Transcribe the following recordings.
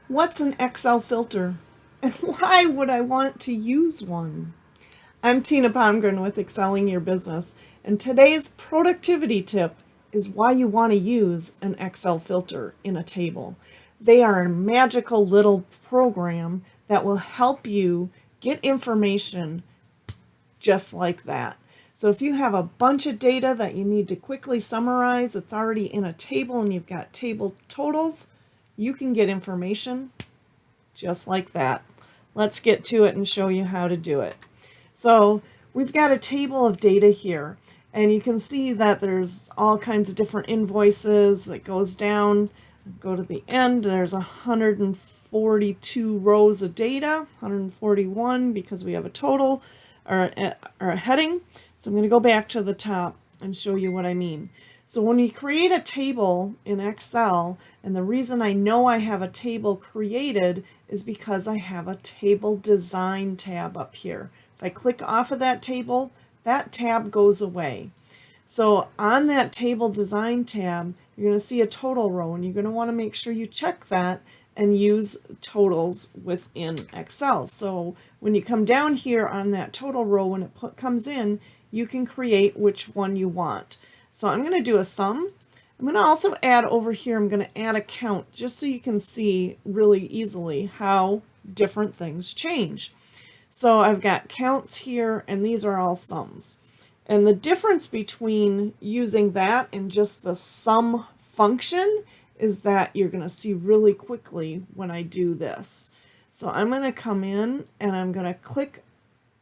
What's an Excel filter? And why would I want to use one? I'm Tina Palmgren with Excelling Your Business, and today's productivity tip is why you want to use an Excel filter in a table. They are a magical little program that will help you get information just like that. So if you have a bunch of data that you need to quickly summarize, it's already in a table and you've got table totals, you can get information just like that. Let's get to it and show you how to do it. So we've got a table of data here, and you can see that there's all kinds of different invoices that goes down. Go to the end, there's 142 rows of data, 141 because we have a total or a heading. So I'm going to go back to the top and show you what I mean. So when you create a table in Excel, and the reason I know I have a table created is because I have a table design tab up here. If I click off of that table, that tab goes away. So on that table design tab, you're going to see a total row, and you're going to want to make sure you check that and use totals within Excel. So when you come down here on that total row, when it comes in, you can create which one you want. So I'm going to do a sum. I'm going to also add over here, I'm going to add a count just so you can see really easily how different things change. So I've got counts here, and these are all sums. And the difference between using that and just the sum function is that you're going to see really quickly when I do this. So I'm going to come in and I'm going to click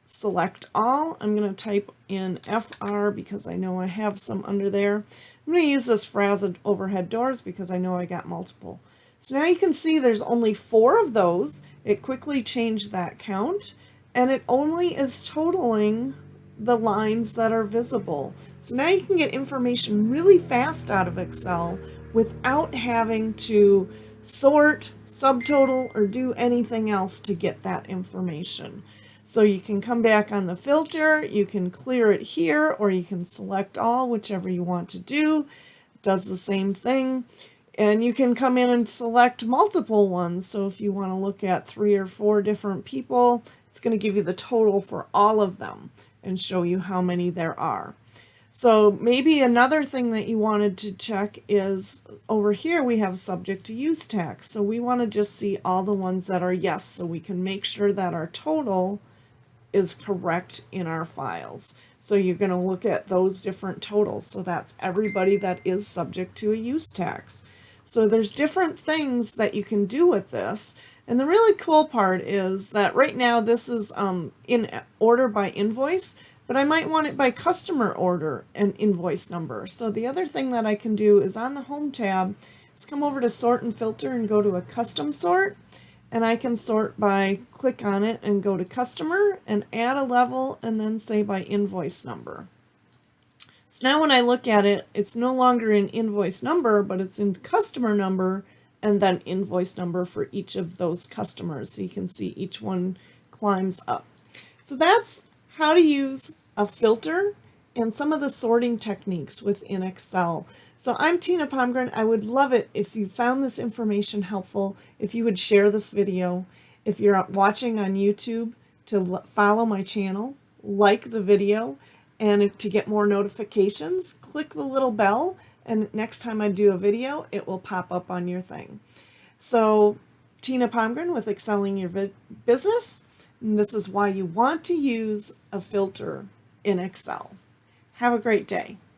select all. I'm going to type in FR because I know I have some under there. I'm going to use this frazzled overhead doors because I know I got multiple. So now you can see there's only 4 of those. It quickly changed that count, and it only is totaling the lines that are visible. So now you can get information really fast out of Excel without having to sort, subtotal, or do anything else to get that information. So you can come back on the filter, you can clear it here, or you can select all, whichever you want to do. It does the same thing. And you can come in and select multiple ones. So if you want to look at 3 or 4 different people, it's going to give you the total for all of them and show you how many there are. So maybe another thing that you wanted to check is over here we have subject to use tax. So we want to just see all the ones that are yes, so we can make sure that our total is correct in our files. So you're going to look at those different totals. So that's everybody that is subject to a use tax. So there's different things that you can do with this. And the really cool part is that right now this is in order by invoice, but I might want it by customer order and invoice number. So the other thing that I can do is on the Home tab, let's come over to Sort and Filter and go to a Custom Sort. And I can sort by, click on it and go to Customer and add a level and then say by invoice number. So now when I look at it, it's no longer in invoice number, but it's in customer number and then invoice number for each of those customers. So you can see each one climbs up. So that's how to use a filter and some of the sorting techniques within Excel. So I'm Tina Palmgren. I would love it if you found this information helpful, if you would share this video. If you're watching on YouTube, to follow my channel, like the video, and if to get more notifications, click the little bell, and next time I do a video, it will pop up on your thing. So Tina Palmgren with Excelling Your Business, and this is why you want to use a filter in Excel. Have a great day.